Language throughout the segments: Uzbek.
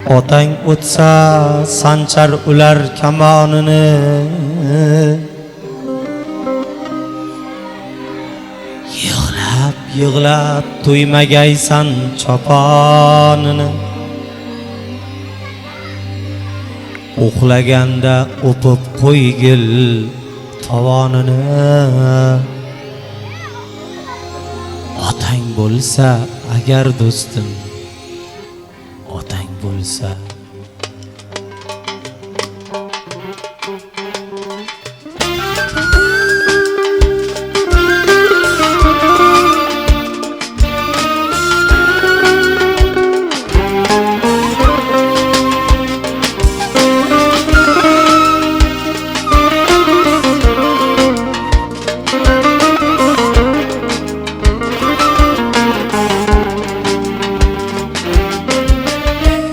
Otang o'tsa sanchar ular kamonini, yig'lab yig'lab to'ymagaysan choponini. Uxlaganda o'pib qo'ygil tovonini. Otang bo'lsa agar do'stim, otang bo'lsa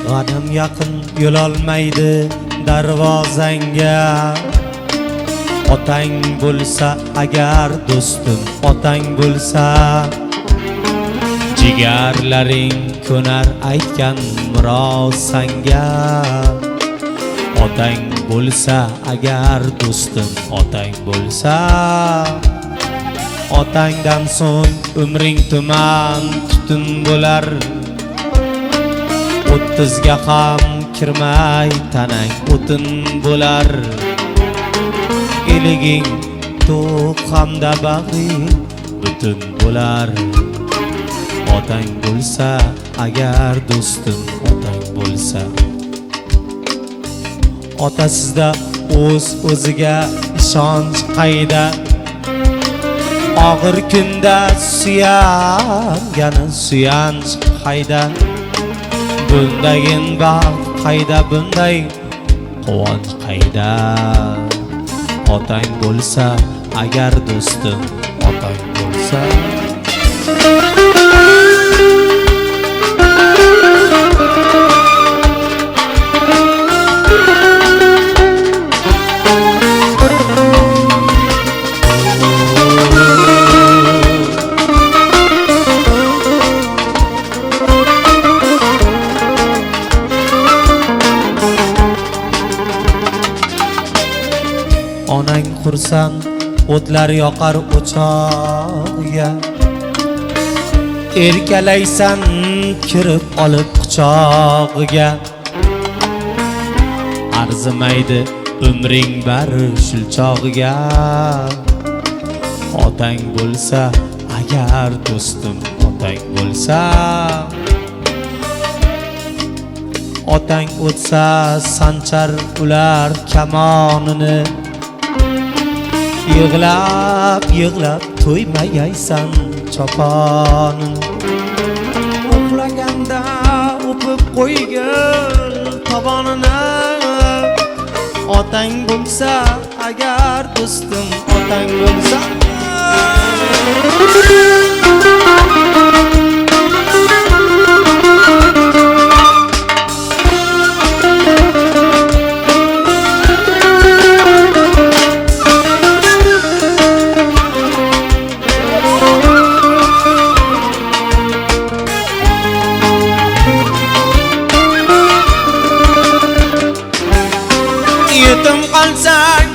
g'anim yaqin yo'l olmaydi darvozangga. Otang bo'lsa agar do'stim, otang bo'lsa jigarlaring ko'nar aytgan murosanga. Otang bo'lsa agar do'stim, otang bo'lsa otangdan so'ng umring tuman tutun bo'lar. 30ga ham kirmay tanang o'tin bo'lar. Eliging to'q hamda bag'ring butun bo'lar. Otang bo'lsa agar do'stim, otang bo'lsa. Otasizda o'ziga ishonch qayda, og'ir kunda suyangani suyanch qayda. Bundagin baxt qayda, bunday quvonch qayda. Otang bo'lsa agar do'stim, otang bo'lsa. Onang xursand o'tlar yoqar o'chog'iga. Erkalaysan kirib olib quchog'iga. Arzimaydi umring bari shul chog'iga. Otang bo'lsa agar do'stim, otang bo'lsa. Otang o'tsa sanchar ular kamonini, yig'lab yig'lab to'ymagaysan choponini. Uxlaganda o'pib qo'ygil tovonini. Otang bo'lsa agar do'stim, otang bo'lsa. Yetim qalsang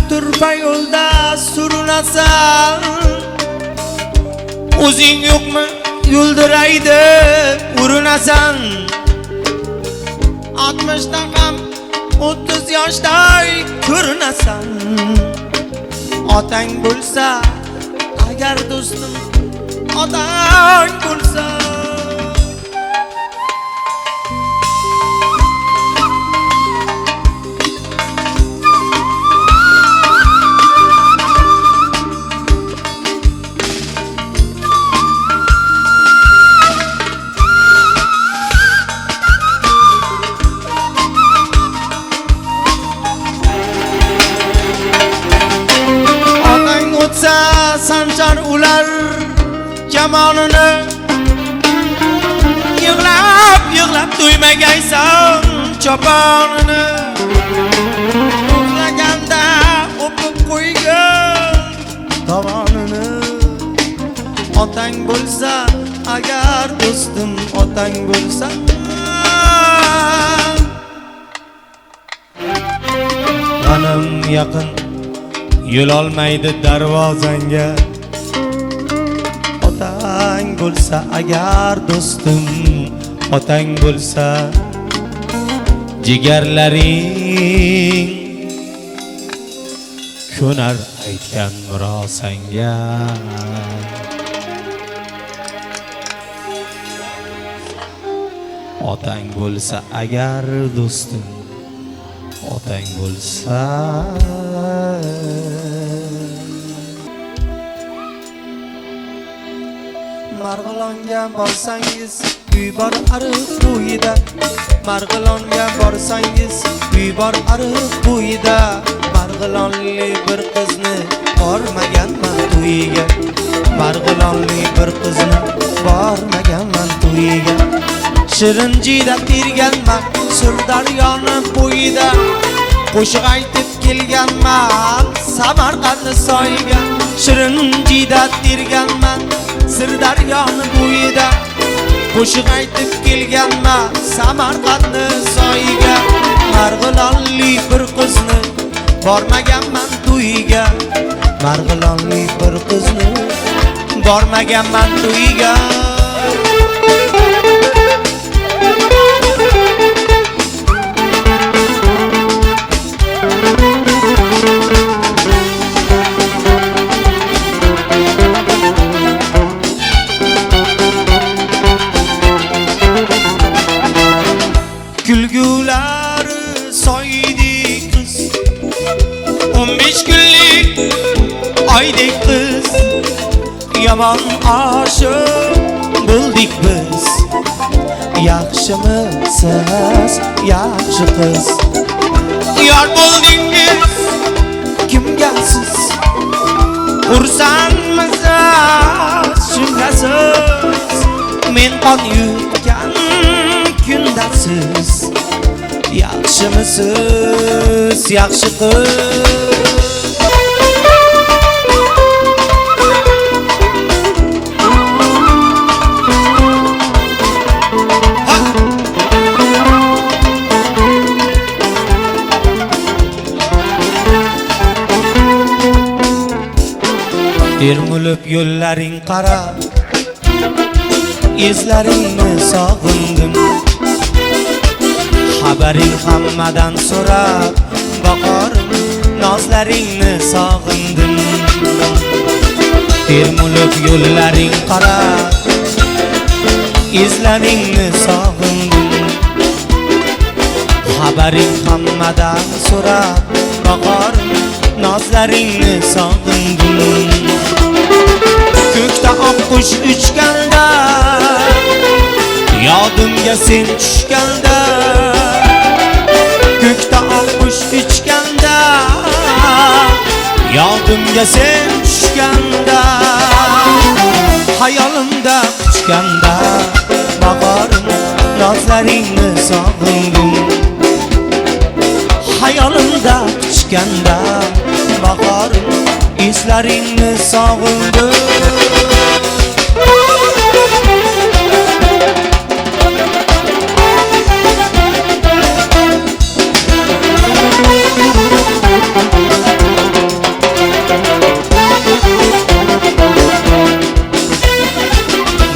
turfa yo'lda surinasan. O'zing yo'qmi yo'ldiraydi urinasan. 60da ham 30 yoshday ko'rinasan. Otang bo'lsa agar do'stim, otang bo'lsa. Sanchar ular kamonini, yig'lab yig'lab to'ymagaysan choponini. Uxlaganda o'pib qo'ygil tovonini. Otang bo'lsa agar do'stim, otang bo'lsa. yaqin yo'l olmaydi darvozangga. Otang bo'lsa agar do'stim, otang bo'lsa jigarlaring, ko'nar aytgan murosanga. Otang bo'lsa agar do'stim, otang bo'lsa Marg'ilonga borsangiz uy bor ariq bo'yida, Marg'ilonga borsangiz uy bor ariq bo'yida. Marg'ilonli bir qizni bormaganman to'yiga, Marg'ilonli bir qizni bormaganman to'yiga. Shirinjida terganman Sirdaryoni bo'yida, qo'shiq aytib kelganman Samarqandni soyiga. Shirinjida terganman Sirdaryoni bo'yida, qo'shiq aytib kelganman Samarqandni soyiga. Marg'ilonli bir qizni bormaganman to'yiga, Marg'ilonli bir qizni bormaganman to'yiga. Kulgulari soydek qiz, 15 kunlik oydek qiz, yomon oshiq bo'ldik biz. Yaxshimisiz, yaxshi qiz, yor bo'ldingiz kimga siz? Xursandmisiz, shundasiz, men qon yutgan kundasiz. Yaxshimisiz, yaxshi qiz. Termulib yo'llaring qara, izlaringni sog'indim. Xabaring hammadan so'rab, boqarim nozlaringni sog'indim. Termulib yo'llaring qara, izlaringni sog'indim. Xabaring hammadan so'rab, boqarim nozlaringni sog'indim. Ko'kda oqqush uchganda, yodimga sen tushganda. Ko'kda oqqush uchganda, yodimga sen tushganda. Hayolimda quchganda, bahorım nozlaringni sog'indim. Hayolimda quchganda, bahorım izlaringni sog'indim.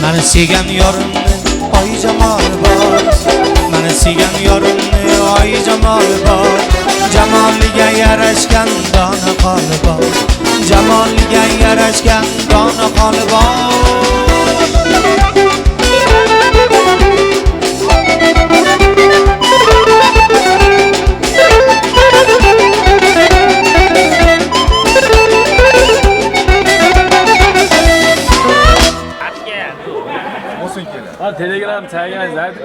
Mani sevgan yorimni oy jamoli bor, mani sevgan yorimni oy jamoli bor. Jamoliga yarashgan dona qoli bor, jamoliga yarashgan dona qoli bor. Telegram tagiga zayd